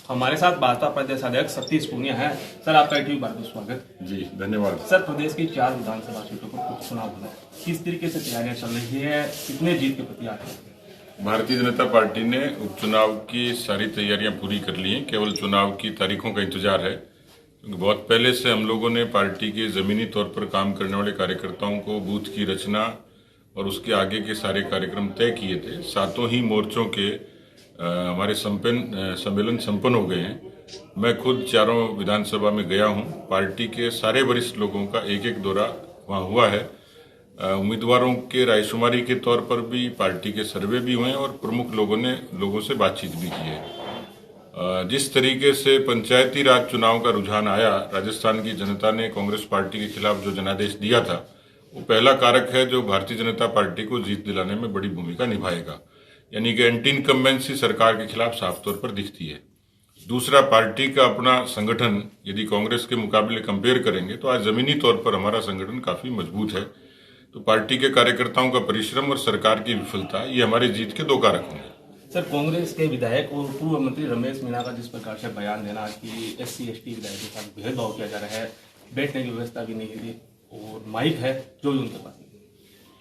हमारे साथ भाजपा प्रदेश अध्यक्ष सतीश पूनिया है। सर, आपका टीवी भारत में स्वागत। जी धन्यवाद। सर, प्रदेश की 4 विधानसभा सीटों पर उपचुनाव होना है, किस तरीके से तैयारियां चल रही है, कितने जीत के प्रति आते हैं? भारतीय जनता पार्टी ने उपचुनाव की सारी तैयारियां पूरी कर ली हैं, केवल चुनाव की तारीखों का इंतजार है। क्योंकि बहुत पहले से हम लोगों ने पार्टी के जमीनी तौर पर काम करने वाले कार्यकर्ताओं को बूथ की रचना और उसके आगे के सारे कार्यक्रम तय किए थे। सातों ही मोर्चों के हमारे सम्मेलन संपन्न हो गए हैं। मैं खुद चारों विधानसभा में गया हूं। पार्टी के सारे वरिष्ठ लोगों का एक एक दौरा वहां हुआ है। उम्मीदवारों के रायशुमारी के तौर पर भी पार्टी के सर्वे भी हुए और प्रमुख लोगों से बातचीत भी की है। जिस तरीके से पंचायती राज चुनाव का रुझान आया, राजस्थान की जनता ने कांग्रेस पार्टी के खिलाफ जो जनादेश दिया था, वो पहला कारक है जो भारतीय जनता पार्टी को जीत दिलाने में बड़ी भूमिका निभाएगा। यानी कि एंटी इनकम्बेंसी सरकार के खिलाफ साफ तौर पर दिखती है। दूसरा, पार्टी का अपना संगठन यदि कांग्रेस के मुकाबले कंपेयर करेंगे तो आज जमीनी तौर पर हमारा संगठन काफी मजबूत है। तो पार्टी के कार्यकर्ताओं का परिश्रम और सरकार की विफलता, ये हमारी जीत के 2 कारक होंगे। सर, कांग्रेस के विधायक और पूर्व मंत्री रमेश मीणा का जिस प्रकार से बयान देना कि SC ST विधायक के साथ भेदभाव किया जा रहा है, बैठने की व्यवस्था भी नहीं थी और माइक है जो भी उनके पास।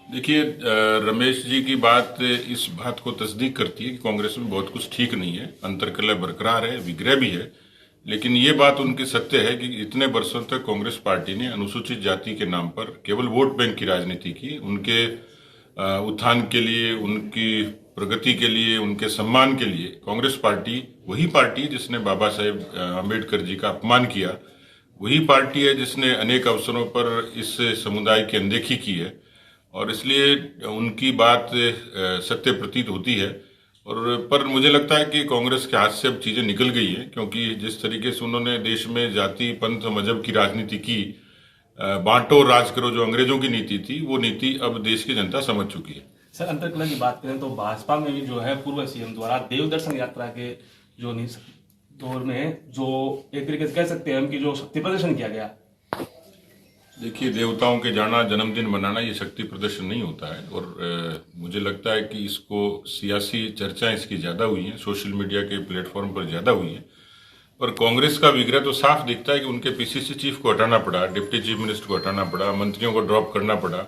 देखिए, रमेश जी की बात इस बात को तस्दीक करती है कि कांग्रेस में बहुत कुछ ठीक नहीं है, अंतर्कलह बरकरार है, विग्रह भी है। लेकिन ये बात उनकी सत्य है कि इतने वर्षों तक कांग्रेस पार्टी ने अनुसूचित जाति के नाम पर केवल वोट बैंक की राजनीति की। उनके उत्थान के लिए, उनकी प्रगति के लिए, उनके सम्मान के लिए कांग्रेस पार्टी वही पार्टी जिसने बाबा साहेब अम्बेडकर जी का अपमान किया, वही पार्टी है जिसने अनेक अवसरों पर इस समुदाय की अनदेखी की है। और इसलिए उनकी बात सत्य प्रतीत होती है। पर मुझे लगता है कि कांग्रेस के हाथ से अब चीजें निकल गई हैं, क्योंकि जिस तरीके से उन्होंने देश में जाति, पंथ, मजहब की राजनीति की, बांटो राज करो जो अंग्रेजों की नीति थी, वो नीति अब देश की जनता समझ चुकी है। सर, अंतर्कलह की बात करें तो भाजपा में भी जो है पूर्व CM द्वारा देव दर्शन यात्रा के जो दौर में जो एक तरीके से कह सकते हैं हम कि जो शक्ति प्रदर्शन किया गया। देखिए, देवताओं के जाना, जन्मदिन मनाना, ये शक्ति प्रदर्शन नहीं होता है। और मुझे लगता है कि इसको सियासी चर्चाएं इसकी ज्यादा हुई हैं, सोशल मीडिया के प्लेटफॉर्म पर ज्यादा हुई हैं। पर कांग्रेस का विग्रह तो साफ दिखता है कि उनके PCC चीफ को हटाना पड़ा, डिप्टी चीफ मिनिस्टर को हटाना पड़ा, मंत्रियों को ड्रॉप करना पड़ा,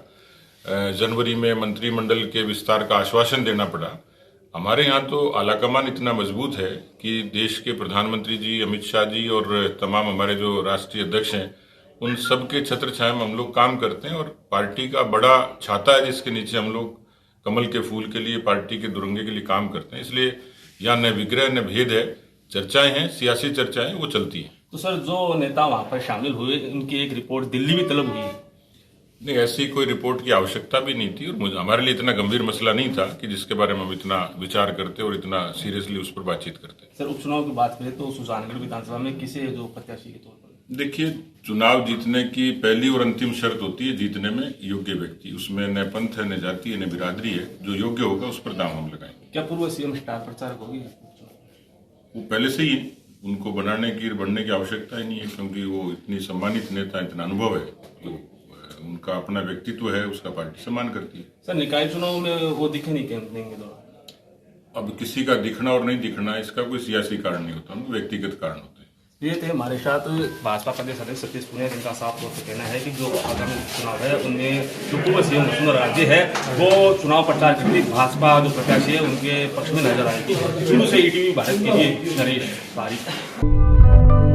जनवरी में मंत्रिमंडल के विस्तार का आश्वासन देना पड़ा। हमारे यहाँ तो आलाकमान इतना मजबूत है कि देश के प्रधानमंत्री जी, अमित शाह जी और तमाम हमारे जो राष्ट्रीय अध्यक्ष हैं, उन सब के छत्र छाया में हम लोग काम करते हैं। और पार्टी का बड़ा छाता है जिसके नीचे हम लोग कमल के फूल के लिए, पार्टी के दुरंगे के लिए काम करते हैं। इसलिए यहाँ न विग्रह न भेद है, चर्चाएं हैं, सियासी चर्चाएं वो चलती हैं। तो सर, जो नेता वहां पर शामिल हुए, उनकी एक रिपोर्ट दिल्ली भी तलब हुई है। नहीं, ऐसी कोई रिपोर्ट की आवश्यकता भी नहीं थी और हमारे लिए इतना गंभीर मसला नहीं था कि जिसके बारे में हम इतना विचार करते और इतना सीरियसली उस पर बातचीत करते। सर, उपचुनाव की बात करें तो सुजानगढ़ विधानसभा में किसे जो प्रत्याशी के तौर पर? देखिए, चुनाव जीतने की पहली और अंतिम शर्त होती है जीतने में योग्य व्यक्ति। उसमें न पंथ है, न जाति है, न बिरादरी है। जो योग्य होगा उस पर दांव हम लगाएंगे। क्या पूर्व CM स्टार प्रचारक होगी? वो पहले से ही, उनको बढ़ने की आवश्यकता ही नहीं है, क्योंकि वो इतनी सम्मानित नेता, इतना अनुभव है, तो उनका अपना व्यक्तित्व है, उसका पार्टी सम्मान करती है। सर, निकाय चुनाव में वो दिखे नहीं कैंपेनिंग के दौरान? अब किसी का दिखना और नहीं दिखना, इसका कोई सियासी कारण नहीं होता, उनके व्यक्तिगत कारण होते हैं। ये थे हमारे साथ भाजपा प्रदेश अध्यक्ष सतीश पूनिया, जिनका साफ तौर पर कहना है कि जो आगामी चुनाव है उनमें जो पूर्व CM वसुंधरा राजे है वो चुनाव प्रचार करती भाजपा जो प्रत्याशी है उनके पक्ष में नजर आएगी। शुरू से ETV भारत के लिए नरेश पारिक।